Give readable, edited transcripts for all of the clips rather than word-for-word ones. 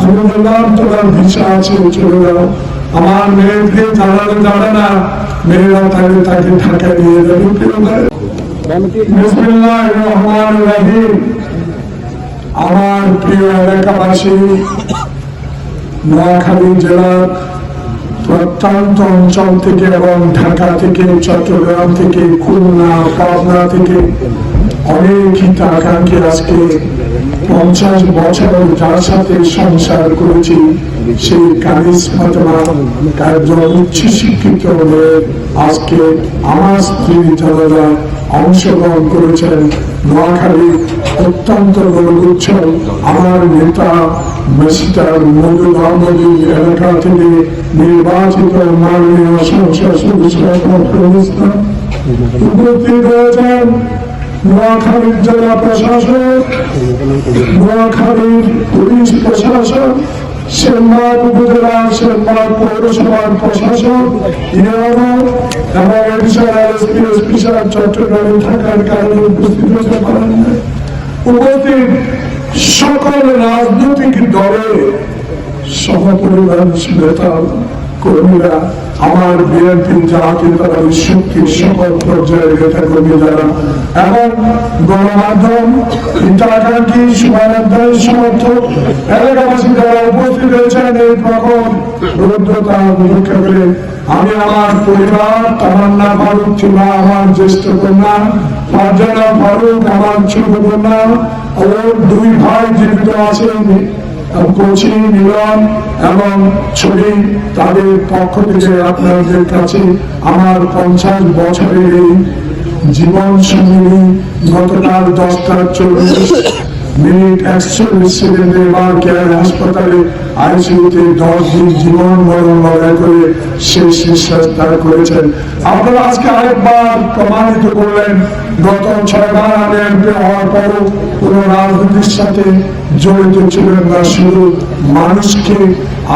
আমি বললাম তোমার ভিসা আছে চলে যাও। আমার মেয়েকে জানানো যাবে না, মেয়েরা তাকে তাকে ঢাকায় নিয়ে যাবে। বিসমিল্লাহির রহমানির রহিম। আমার প্রিয় এলাকাবাসী, নোয়াখালী জেলার প্রত্যন্ত অঞ্চল থেকে এবং ঢাকা থেকে, চট্টগ্রাম থেকে, খুলনা, পাবনা থেকে অনেক হিতাকাঙ্ক্ষী আজকে 50 বছর যার সাথে সংসার করেছি সেই কানিজ ফাতেমা একজন উচ্চ শিক্ষিত হয়ে আজকে আমার স্ত্রী যারা অংশগ্রহণ করেছেন। নোয়াখালী অত্যন্ত গৌরবোচ্ছ আমার নেতা মেসিটার মধুবান্ধবী এলাকা থেকে নির্বাচিত মাননীয় সংসদ সদস্য উপস্থিত হয়েছেন নোয়াখালীর জেলা প্রশাসক, নোয়াখালীর পুলিশ প্রশাসক, সেনবাগ উপজেলা, সেনবাগ পৌরসভার প্রশাসক এবং এডিশনাল এসপি সাহেব চট্টগ্রামে থাকার কারণে উপস্থিত হতে পারেন। উপস্থিত সকল রাজনৈতিক দলের সহপরিবার নেতা কর্মীরা, আমার বিএনপি জাতীয়তাবাদী শক্তির সকল পর্যায়ের নেতা কর্মী যারা এবং গণমাধ্যম, হিতাকাঙ্ক্ষী, শুভাকাঙ্ক্ষী, সমর্থক, এলাকাবাসী যারা উপস্থিত হয়েছেন এই প্রখর রৌদ্রতা উপেক্ষা করে আমি আমার পরিবার, তামান্না ফারুক ছিল আমার জ্যেষ্ঠ কন্যা, ফারজানা ফারুক আমার ছোট কন্যা, ওর 2 ভাই জীবিত আছেন, কোচি, মিলন এবং ছবি, তাদের পক্ষ থেকে আপনাদের কাছে আমার 50 বছরের এই জীবন সঙ্গী গতকাল 10:40 এবার কেয়ার হাসপাতালে আইসিইউতে 10 দিন জীবন মরণ লড়াই করে শেষ নিঃশ্বাস ত্যাগ করেছেন। আপনারা আজকে আরেকবার প্রমাণিত করলেন গত 6 বার আমি এমপি হওয়ার পরও কোন রাজনীতির সাথে জড়িত ছিলেন না, শুধু মানুষকে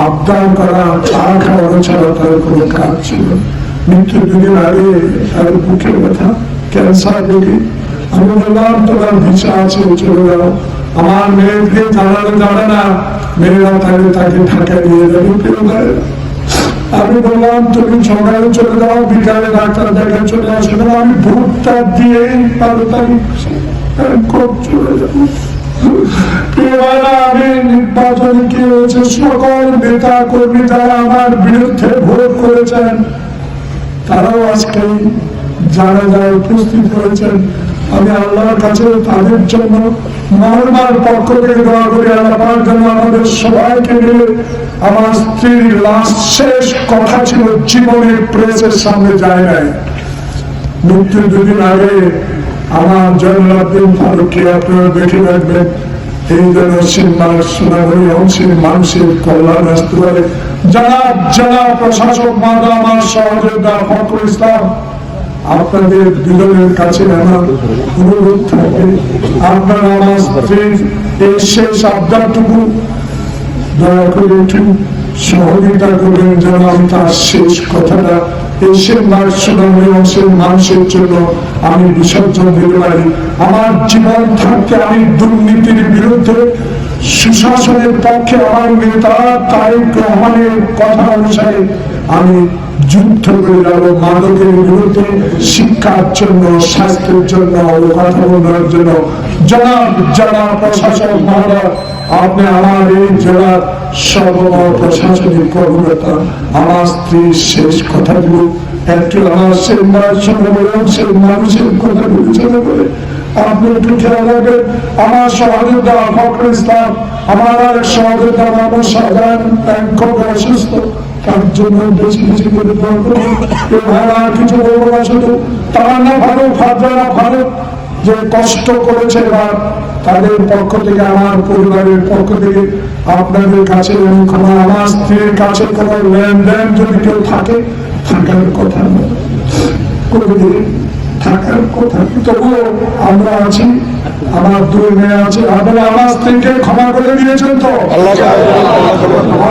আবদার করা, চা খাওয়ানো ছাড়া তার কোনো কাজ ছিল। মৃত্যুর 2 দিন আগে তার বুকের ব্যথা, ক্যান্সার রোগী। আমি বললাম তোমার ভিসা আছে চলে যাও। আমার মেয়েকে জানানো যাবে না, মেয়েরা তাকে তাকে ঢাকায় নিয়ে যাবে। আমি বললাম তুমি সকালে চলে যাও, বিকালে ডাক্তার দেখে চলে আসবে। আমি ভোটটা দিয়ে 12 তারিখ চলে যাবো। আমি নির্বাচনে কি হয়েছে, সকল নেতা কর্মী যারা আমার বিরুদ্ধে ভোট করেছেন তারাও আজকে যারা যারা উপস্থিত হয়েছেন, আমি আল্লাহর কাছে তাদের জন্য মহরমার পক্ষ থেকে দোয়া করি। আল্লাহ জন্য আমাদের সবাইকে মিলে আমার স্ত্রীর লাস্ট শেষ কথা ছিল জীবনে প্রেসের সামনে যায় নাই। মৃত্যুর 2 দিন আগে আমার জয়নুলাব্দিন ফারুককে আপনারা দেখে রাখবেন। এই জন্য সোনামণি অংশের মানুষের কল্যাণ আসতে পারে। যারা জেলা প্রশাসক মাদা আমার সহযোদ্ধা ফখরুল ইসলাম, আপনাদের দুজনের কাছে আমার অনুরোধ থাকবে, আপনারা আমার স্ত্রীর এই শেষ আবদারটুকু দয়া করে একটু সহযোগিতা করবেন যেন আমি তার শেষ কথাটা এসের অংশের মানুষের জন্য আমি বিসর্জন দিতে পারি। আমার জীবন থাকতে আমি দুর্নীতির বিরুদ্ধে, সুশাসনের পক্ষে আমার নেতা তারেক রহমানের কথা অনুসারে আমি যুদ্ধ করে যাব। মাদকের বিরুদ্ধে, শিক্ষার জন্য, স্বাস্থ্যের জন্য, অবকাঠামোর জন্য। জেলা প্রশাসক মহোদয়, আপনি আমার এই জেলার সর্বময় প্রশাসনিক কর্মকর্তা, আমার স্ত্রীর শেষ কথাগুলো একটু আমার সেই মানুষের কথা বিবেচনা করে আপনি একটু খেয়াল রাখবেন। আমার সহযোদ্ধা ফখরুল ইসলাম, আমার আরেক সহযোদ্ধা মোহাম্মদ শাহজাহান খুব অসুস্থ, তার জন্য বেশি বেশি করে দোয়া করবেন। কিছু বলবো না, শুধু তামান্না ফারুক, ফারজানা ফারুক যে কষ্ট করেছে এবার, তাদের পক্ষ থেকে, আমার পরিবারের পক্ষ থেকে আপনাদের কাছে ক্ষমা। আমার স্ত্রীর কাছে কোনো লেনদেন যদি কেউ থাকে, থাকার কথা থাকার কথা, তবুও আমরা আছি, আমার 2 মেয়ে আছে। আপনারা আমার স্ত্রীকে ক্ষমা করে দিয়েছেন তো?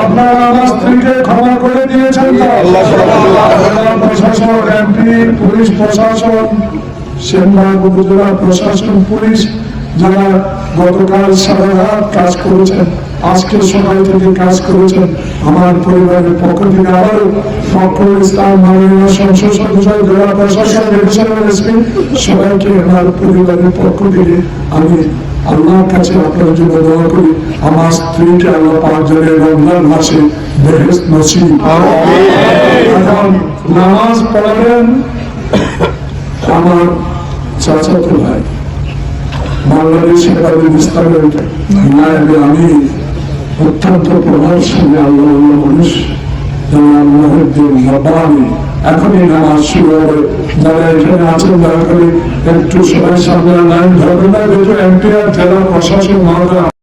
আপনারা আমার স্ত্রীকে ক্ষমা করে দিয়েছেন তো? প্রশাসন, এমপি, পুলিশ প্রশাসন, সেনবাগ উপজেলা প্রশাসন, পুলিশ যারা গতকাল সারা রাত কাজ করেছেন, আজকে সকাল থেকে কাজ করেছেন। আমার পরিবারের পক্ষ থেকে আবারও ফখরুল ইসলাম মাননীয় সংসদ সদস্য, জেলা প্রশাসক, এডিশনাল এসপি সবাইকে আমার পরিবারের পক্ষ থেকে আমি আল্লাহর কাছে আপনার জন্য দোয়া করি আমার স্ত্রীকে আল্লাহ পাক যেন রমজান মাসে বেহেশত নসিব। এখন নামাজ পড়াবেন আমার চাচাতো ভাই বাংলাদেশ একাডেমি ইসলামের নায়েবে আমি অত্যন্ত প্রভাবশালী আল্লাহ মানুষ এখনই নামাজ শুরু হবে। যারা এখানে আছেন দয়া করে একটু সবাই সামনে লাইন ধরবেন না, যেহেতু এমপিআর জেলা প্রশাসক মহোদয়